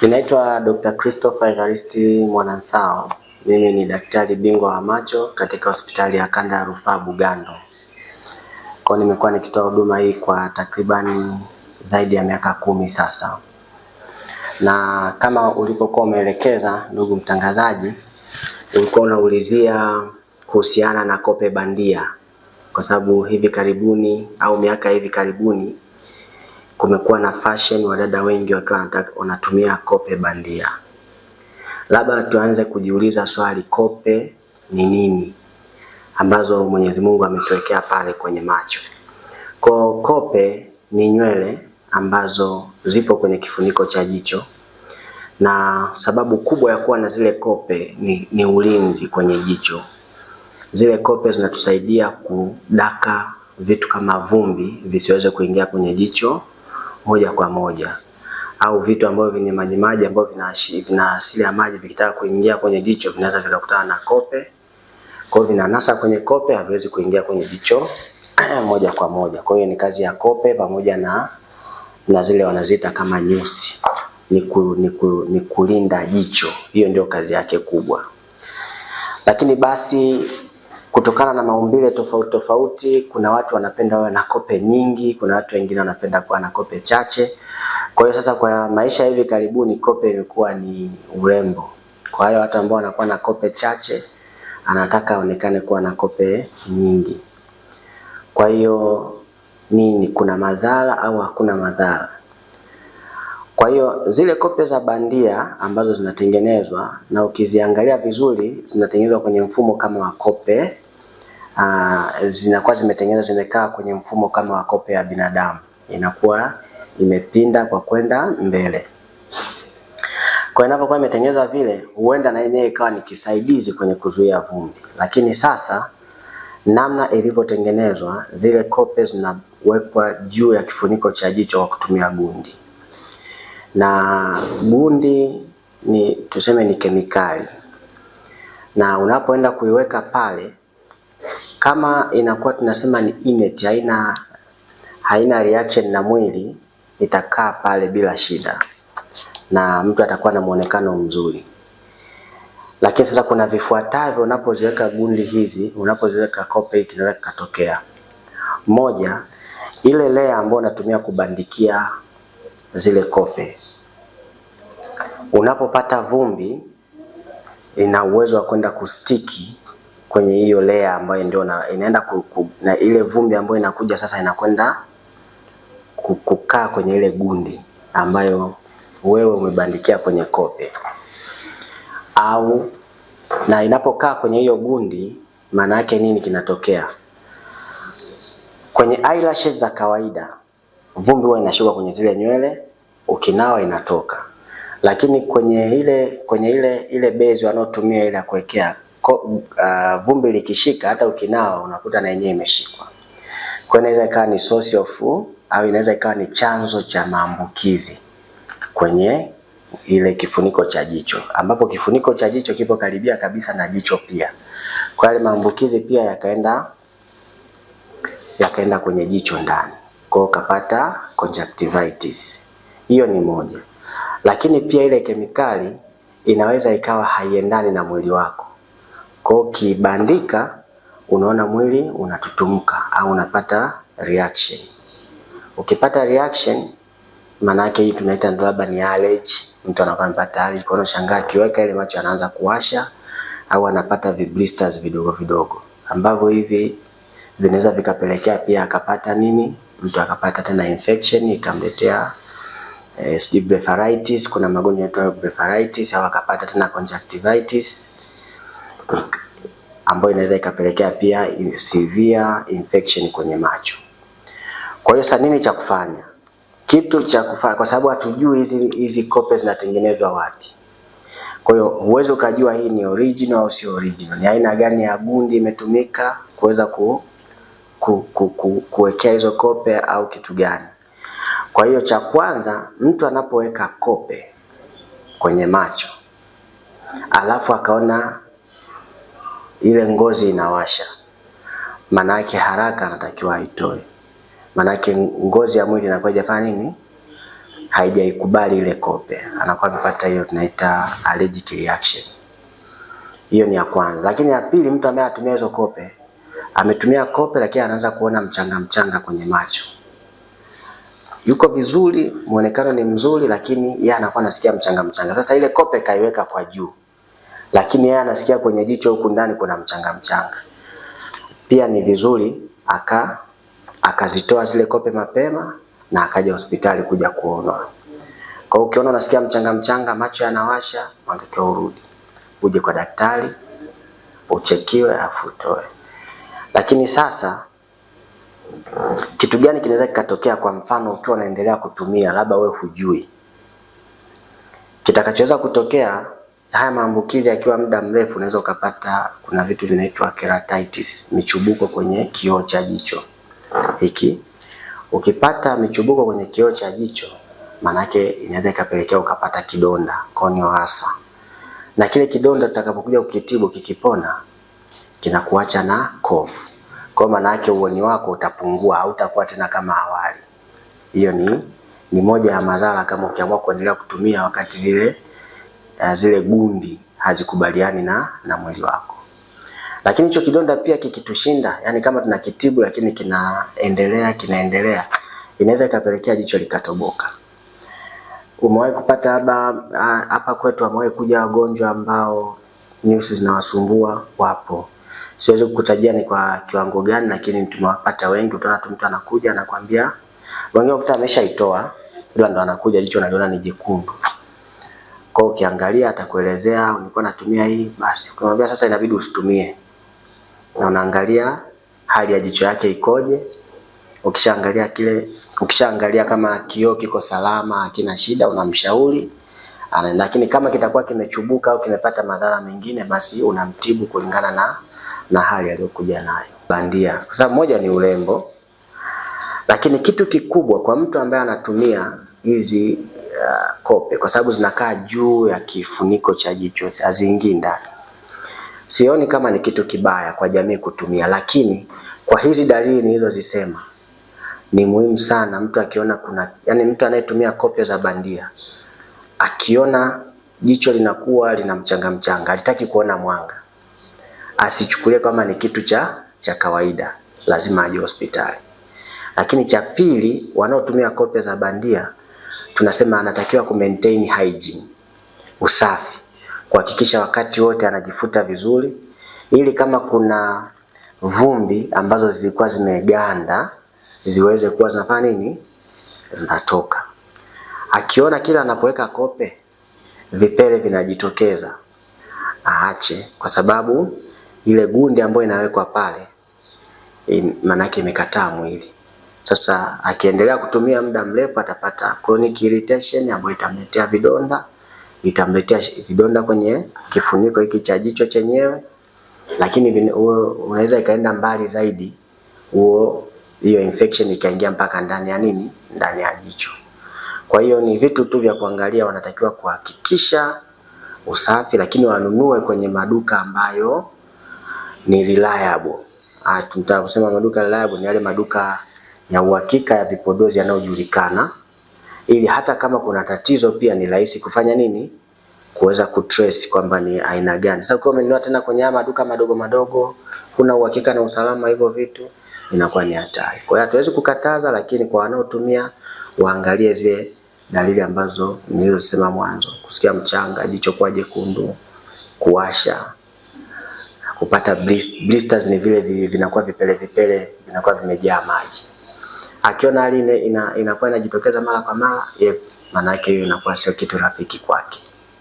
Ninaitwa Dr. Christopher Evaristi Mwanansao. Mimi ni daktari bingwa wa macho katika hospitali ya Kanda ya Rufaa Bugando. Kwa nimekuwa nikitoa huduma hii kwa takribani zaidi ya miaka 10 sasa. Na kama ulipokuwa umeelekeza ndugu mtangazaji, ulikuwa unaulizia kuhusiana na kope bandia. Kwa sababu hivi karibuni au miaka hivi karibuni kumekuwa na fashion, wadada wengi wakiwa wanatumia kope bandia. Labda tuanze kujiuliza swali, kope ni nini ambazo Mwenyezi Mungu ametuwekea pale kwenye macho? Kwa kope ni nywele ambazo zipo kwenye kifuniko cha jicho, na sababu kubwa ya kuwa na zile kope ni ulinzi kwenye jicho. Zile kope zinatusaidia kudaka vitu kama vumbi visiweze kuingia kwenye jicho moja kwa moja, au vitu ambavyo vyenye maji ambavyo vina asili ya maji vikitaka kuingia kwenye jicho vinaweza vikakutana na kope. Kwa hiyo vinanasa kwenye kope, haviwezi kuingia kwenye jicho moja kwa moja. Kwa hiyo ni kazi ya kope pamoja na zile wanaziita kama nyusi, ni kulinda jicho. Hiyo ndio kazi yake kubwa. Lakini basi kutokana na maumbile tofauti tofauti, kuna watu wanapenda wawe na kope nyingi, kuna watu wengine wanapenda kuwa na kope chache. Kwa hiyo sasa kwa maisha hivi karibuni kope imekuwa ni urembo. Kwa wale watu ambao wanakuwa na kope chache, anataka aonekane kuwa na kope nyingi. Kwa hiyo nini, kuna madhara au hakuna madhara? Kwa hiyo zile kope za bandia ambazo zinatengenezwa, na ukiziangalia vizuri, zinatengenezwa kwenye mfumo kama wa kope. Zinakuwa zimetengenezwa, zimekaa kwenye mfumo kama wa kope ya binadamu. Inakuwa imepinda kwa kwenda mbele. Kwa inapokuwa imetengenezwa vile, huenda na yenyewe ikawa ni kisaidizi kwenye kuzuia vumbi. Lakini sasa namna ilivyotengenezwa, zile kope zinawekwa juu ya kifuniko cha jicho kwa kutumia gundi. Na gundi ni tuseme ni kemikali. Na unapoenda kuiweka pale, kama inakuwa tunasema ni inert, haina reaction na mwili, itakaa pale bila shida na mtu atakuwa na muonekano mzuri. Lakini sasa kuna vifuatavyo unapoziweka gundi hizi, unapoziweka kope hii kinaweza kutokea. Moja, ile layer ambayo unatumia kubandikia zile kope, unapopata vumbi ina uwezo wa kwenda kustiki kwenye hiyo layer ambayo ndio inaenda na ile vumbi ambayo inakuja sasa inakwenda kukaa kwenye ile gundi ambayo wewe umebandikia kwenye kope. Na inapokaa kwenye hiyo gundi, maana yake nini kinatokea? Kwenye eyelashes za kawaida vumbi huwa inashuka kwenye zile nywele, ukinawa inatoka. Lakini kwenye ile base wanaotumia ile kuwekea vumbi likishika, hata ukinawa unakuta na yenyewe imeshikwa. Kwa inaweza ikawa ni source of, au inaweza ikawa ni chanzo cha maambukizi kwenye ile kifuniko cha jicho, ambapo kifuniko cha jicho kipo karibia kabisa na jicho pia. Kwa ile maambukizi pia yakaenda kwenye jicho ndani, kwa ukapata conjunctivitis. Hiyo ni moja. Lakini pia ile kemikali inaweza ikawa haiendani na mwili wako. Kwa ukibandika unaona mwili unatutumuka au unapata reaction. Ukipata reaction, maana yake hii tunaita labda ni allergy. Mtu anakuwa amepata allergy, kwa unashangaa akiweka ile macho anaanza kuwasha au anapata blisters vidogo vidogo, ambavyo hivi vinaweza vikapelekea pia akapata nini, mtu akapata tena infection ikamletea blepharitis. Kuna magonjwa yanaitwa blepharitis, au akapata tena conjunctivitis ambayo inaweza ikapelekea pia severe infection kwenye macho. Kwa hiyo sasa nini cha kufanya? Kitu cha kufanya, kwa sababu hatujui hizi kope zinatengenezwa wapi. Kwa hiyo huwezi ukajua hii ni original au sio original. Ni aina gani ya gundi imetumika kuweza kuwekea hizo kope au kitu gani. Kwa hiyo cha kwanza, mtu anapoweka kope kwenye macho alafu akaona ile ngozi inawasha, maana yake haraka anatakiwa aitoe. Maana yake ngozi ya mwili inakuwa haijafanya nini? haijaikubali ile kope, anakuwa amepata hiyo tunaita allergic reaction. Hiyo ni ya kwanza. Lakini ya pili, mtu ambaye atumia hizo kope, ametumia kope lakini anaanza kuona mchanga kwenye macho. Yuko vizuri, muonekano ni mzuri, lakini yeye anakuwa anasikia mchanga. Sasa ile kope kaiweka kwa juu, lakini yeye anasikia kwenye jicho huku ndani kuna mchanga. Pia ni vizuri akazitoa zile kope mapema na akaja hospitali kuja kuonwa. Kwa hiyo ukiona unasikia mchanga, macho yanawasha, unatakiwa urudi uje kwa daktari uchekiwe afu utoe. Lakini sasa kitu gani kinaweza kikatokea? Kwa mfano ukiwa unaendelea kutumia, labda wewe hujui, kitakachoweza kutokea, haya maambukizi yakiwa muda mrefu, unaweza ukapata, kuna vitu vinaitwa keratitis, michubuko kwenye kioo cha jicho hiki. Ukipata michubuko kwenye kioo cha jicho, maana yake inaweza ikapelekea ukapata kidonda, corneal ulcer. Na kile kidonda tutakapokuja kukitibu, kikipona, kinakuacha na kovu. Kwa maana yake uoni wako utapungua, hautakuwa tena kama awali. Hiyo ni moja ya madhara kama ukiamua kuendelea kutumia wakati zile gundi hazikubaliani na mwili wako. Lakini hicho kidonda pia kikitushinda, yani kama tunakitibu lakini kinaendelea, inaweza ikapelekea jicho likatoboka. Umewahi kupata hapa kwetu, amewahi kuja wagonjwa ambao nyusi zinawasumbua? Wapo. Siwezi kukutajia ni kwa kiwango gani, lakini tumewapata wengi. Utaona tu mtu anakuja anakuambia, wengine ukuta ameshaitoa ila ndo anakuja jicho analiona ni jekundu. Kwa ukiangalia atakuelezea, nilikuwa natumia hii, basi ukimwambia sasa inabidi usitumie, na unaangalia hali ya jicho yake ikoje. Ukishaangalia kama kioo kiko salama, hakina shida, unamshauri. Lakini kama kitakuwa kimechubuka au kimepata madhara mengine, basi unamtibu kulingana na hali aliyokuja nayo. Bandia kwa sababu moja ni urembo, lakini kitu kikubwa kwa mtu ambaye anatumia hizi kope, kwa sababu zinakaa juu ya kifuniko cha jicho, haziingii ndani. Sioni kama ni kitu kibaya kwa jamii kutumia, lakini kwa hizi dalili nilizozisema, ni muhimu sana mtu akiona mtu anayetumia kope za bandia, akiona jicho linakuwa lina mchanga, halitaki kuona mwanga, asichukulie kama ni kitu cha kawaida, lazima aje hospitali. Lakini cha pili, wanaotumia kope za bandia, tunasema anatakiwa maintain hygiene, usafi, kuhakikisha wakati wote anajifuta vizuri, ili kama kuna vumbi ambazo zilikuwa zimeganda ziweze kuwa zinafanya nini, zinatoka. Akiona kila anapoweka kope vipele vinajitokeza, aache, kwa sababu ile gundi ambayo inawekwa pale maana yake imekataa mwili. Sasa akiendelea kutumia muda mrefu atapata chronic irritation ambayo itamletea vidonda kwenye kifuniko hiki cha jicho chenyewe, lakini unaweza ikaenda mbali zaidi, hiyo infection ikaingia mpaka ndani ya jicho. Kwa hiyo ni vitu tu vya kuangalia, wanatakiwa kuhakikisha usafi, lakini wanunue kwenye maduka ambayo ni reliable. Tunataka kusema maduka reliable ni yale maduka ya uhakika ya vipodozi yanayojulikana, ili hata kama kuna tatizo pia ni rahisi kufanya kuweza kutrace kwamba ni aina gani. Sasa kwa umenunua tena kwenye maduka madogo, kuna uhakika na usalama, hivyo vitu inakuwa ni hatari. Kwa hiyo hatuwezi kukataza, lakini kwa wanaotumia waangalie zile dalili ambazo nilizosema mwanzo: kusikia mchanga, jicho kuwa jekundu, kuwasha, kupata blisters, ni vile vinakuwa vipele vinakuwa vimejaa maji. Akiona hali inakuwa inajitokeza mara kwa mara, maana yake hiyo inakuwa sio kitu rafiki kwake.